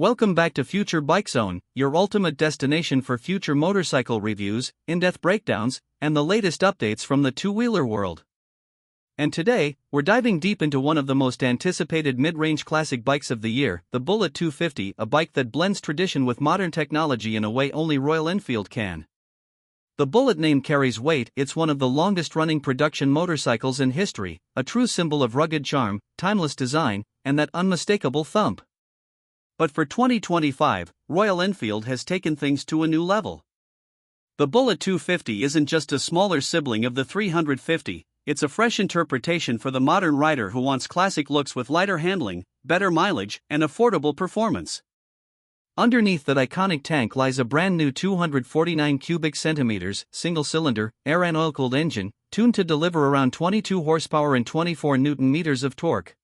Welcome back to Future Bike Zone, your ultimate destination for future motorcycle reviews, in-depth breakdowns, and the latest updates from the two-wheeler world. And today, we're diving deep into one of the most anticipated mid-range classic bikes of the year, the Bullet 250, a bike that blends tradition with modern technology in a way only Royal Enfield can. The Bullet name carries weight. It's one of the longest-running production motorcycles in history, a true symbol of rugged charm, timeless design, and that unmistakable thump. But for 2025, Royal Enfield has taken things to a new level. The Bullet 250 isn't just a smaller sibling of the 350, it's a fresh interpretation for the modern rider who wants classic looks with lighter handling, better mileage, and affordable performance. Underneath that iconic tank lies a brand new 249 cubic centimeters, single-cylinder, air and oil-cooled engine, tuned to deliver around 22 horsepower and 24 Nm of torque.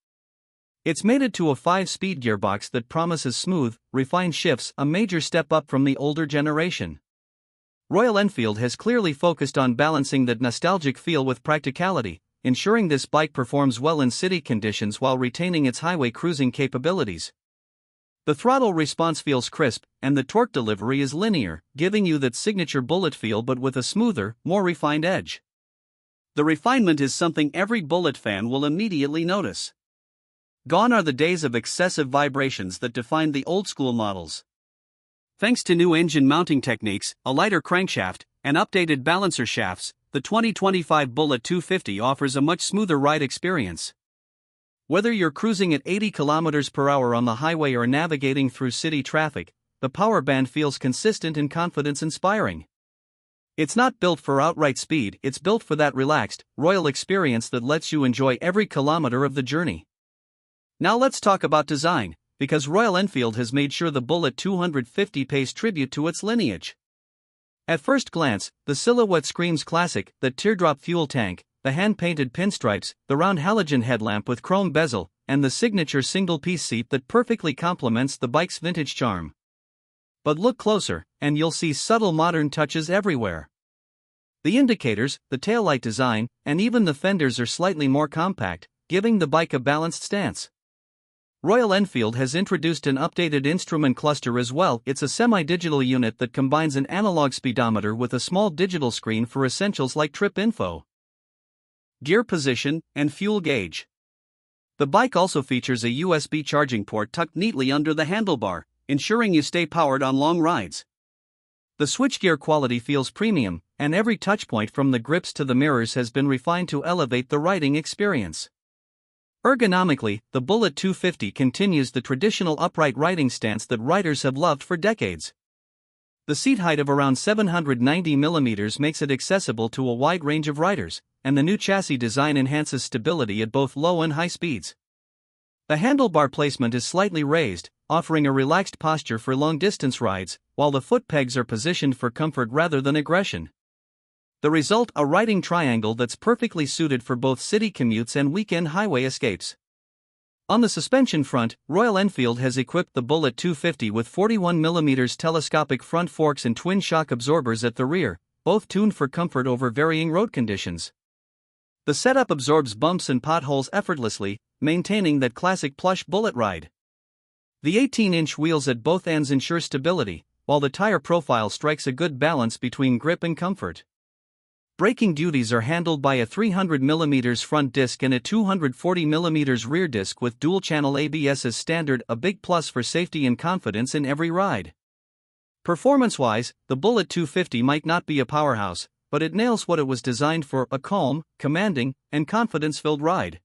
It's mated to a 5-speed gearbox that promises smooth, refined shifts, a major step up from the older generation. Royal Enfield has clearly focused on balancing that nostalgic feel with practicality, ensuring this bike performs well in city conditions while retaining its highway cruising capabilities. The throttle response feels crisp, and the torque delivery is linear, giving you that signature Bullet feel but with a smoother, more refined edge. The refinement is something every Bullet fan will immediately notice. Gone are the days of excessive vibrations that defined the old-school models. Thanks to new engine mounting techniques, a lighter crankshaft, and updated balancer shafts, the 2025 Bullet 250 offers a much smoother ride experience. Whether you're cruising at 80 km/h on the highway or navigating through city traffic, the power band feels consistent and confidence-inspiring. It's not built for outright speed, it's built for that relaxed, royal experience that lets you enjoy every kilometer of the journey. Now let's talk about design, because Royal Enfield has made sure the Bullet 250 pays tribute to its lineage. At first glance, the silhouette screams classic: the teardrop fuel tank, the hand-painted pinstripes, the round halogen headlamp with chrome bezel, and the signature single-piece seat that perfectly complements the bike's vintage charm. But look closer, and you'll see subtle modern touches everywhere. The indicators, the taillight design, and even the fenders are slightly more compact, giving the bike a balanced stance. Royal Enfield has introduced an updated instrument cluster as well. It's a semi-digital unit that combines an analog speedometer with a small digital screen for essentials like trip info, gear position, and fuel gauge. The bike also features a USB charging port tucked neatly under the handlebar, ensuring you stay powered on long rides. The switchgear quality feels premium, and every touchpoint from the grips to the mirrors has been refined to elevate the riding experience. Ergonomically, the Bullet 250 continues the traditional upright riding stance that riders have loved for decades. The seat height of around 790 mm makes it accessible to a wide range of riders, and the new chassis design enhances stability at both low and high speeds. The handlebar placement is slightly raised, offering a relaxed posture for long-distance rides, while the foot pegs are positioned for comfort rather than aggression. The result: a riding triangle that's perfectly suited for both city commutes and weekend highway escapes. On the suspension front, Royal Enfield has equipped the Bullet 250 with 41 mm telescopic front forks and twin shock absorbers at the rear, both tuned for comfort over varying road conditions. The setup absorbs bumps and potholes effortlessly, maintaining that classic plush Bullet ride. The 18-inch wheels at both ends ensure stability, while the tire profile strikes a good balance between grip and comfort. Braking duties are handled by a 300 mm front disc and a 240 mm rear disc with dual-channel ABS as standard, a big plus for safety and confidence in every ride. Performance-wise, the Bullet 250 might not be a powerhouse, but it nails what it was designed for: a calm, commanding, and confidence-filled ride.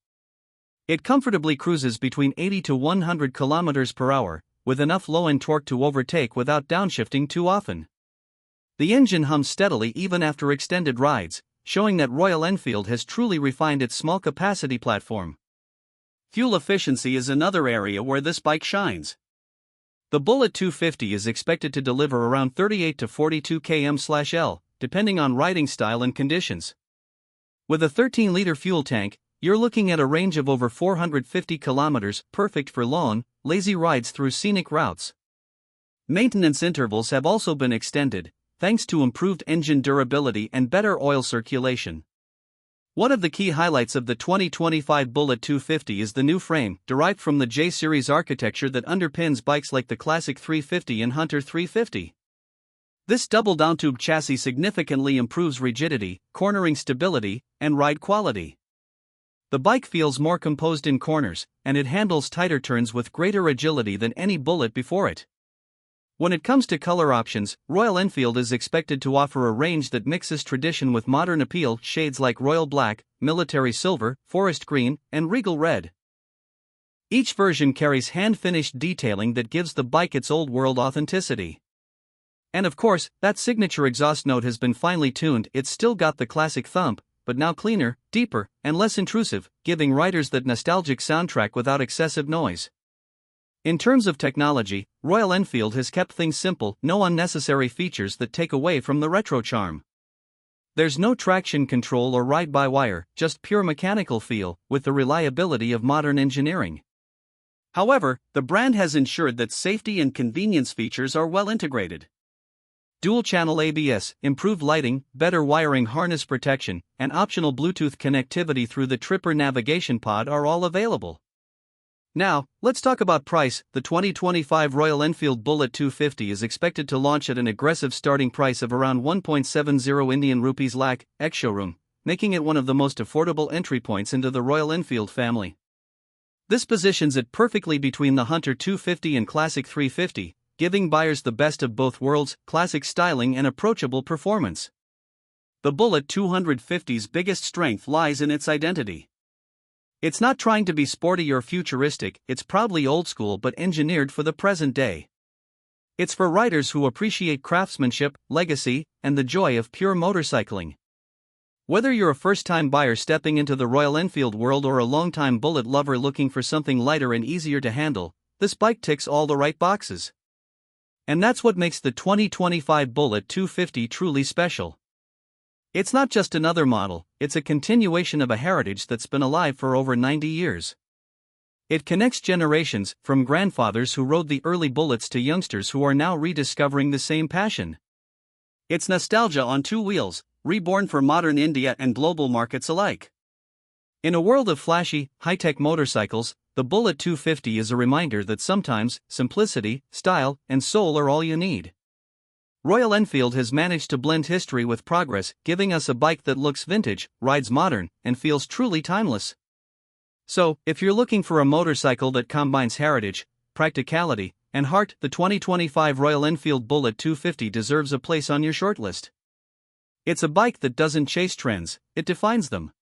It comfortably cruises between 80 to 100 km/h, with enough low-end torque to overtake without downshifting too often. The engine hums steadily even after extended rides, showing that Royal Enfield has truly refined its small-capacity platform. Fuel efficiency is another area where this bike shines. The Bullet 250 is expected to deliver around 38 to 42 km/L, depending on riding style and conditions. With a 13-liter fuel tank, you're looking at a range of over 450 km, perfect for long, lazy rides through scenic routes. Maintenance intervals have also been extended, thanks to improved engine durability and better oil circulation. One of the key highlights of the 2025 Bullet 250 is the new frame, derived from the J-series architecture that underpins bikes like the classic 350 and Hunter 350. This double downtube chassis significantly improves rigidity, cornering stability, and ride quality. The bike feels more composed in corners, and it handles tighter turns with greater agility than any Bullet before it. When it comes to color options, Royal Enfield is expected to offer a range that mixes tradition with modern appeal, shades like royal black, military silver, forest green, and regal red. Each version carries hand-finished detailing that gives the bike its old-world authenticity. And of course, that signature exhaust note has been finely tuned. It's still got the classic thump, but now cleaner, deeper, and less intrusive, giving riders that nostalgic soundtrack without excessive noise. In terms of technology, Royal Enfield has kept things simple, no unnecessary features that take away from the retro charm. There's no traction control or ride-by-wire, just pure mechanical feel, with the reliability of modern engineering. However, the brand has ensured that safety and convenience features are well integrated. Dual-channel ABS, improved lighting, better wiring harness protection, and optional Bluetooth connectivity through the Tripper navigation pod are all available. Now, let's talk about price. The 2025 Royal Enfield Bullet 250 is expected to launch at an aggressive starting price of around 1.70 Indian rupees lakh, ex-showroom, making it one of the most affordable entry points into the Royal Enfield family. This positions it perfectly between the Hunter 250 and Classic 350, giving buyers the best of both worlds, classic styling and approachable performance. The Bullet 250's biggest strength lies in its identity. It's not trying to be sporty or futuristic, it's proudly old school but engineered for the present day. It's for riders who appreciate craftsmanship, legacy, and the joy of pure motorcycling. Whether you're a first-time buyer stepping into the Royal Enfield world or a long-time Bullet lover looking for something lighter and easier to handle, this bike ticks all the right boxes. And that's what makes the 2025 Bullet 250 truly special. It's not just another model, it's a continuation of a heritage that's been alive for over 90 years. It connects generations, from grandfathers who rode the early Bullets to youngsters who are now rediscovering the same passion. It's nostalgia on two wheels, reborn for modern India and global markets alike. In a world of flashy, high-tech motorcycles, the Bullet 250 is a reminder that sometimes simplicity, style, and soul are all you need. Royal Enfield has managed to blend history with progress, giving us a bike that looks vintage, rides modern, and feels truly timeless. So, if you're looking for a motorcycle that combines heritage, practicality, and heart, the 2025 Royal Enfield Bullet 250 deserves a place on your shortlist. It's a bike that doesn't chase trends, it defines them.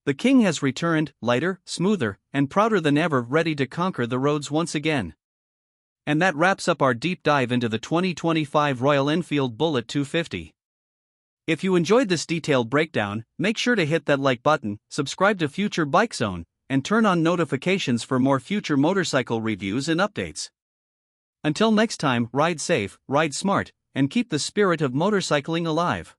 The King has returned, lighter, smoother, and prouder than ever, ready to conquer the roads once again. And that wraps up our deep dive into the 2025 Royal Enfield Bullet 250. If you enjoyed this detailed breakdown, make sure to hit that like button, subscribe to Future Bike Zone, and turn on notifications for more future motorcycle reviews and updates. Until next time, ride safe, ride smart, and keep the spirit of motorcycling alive.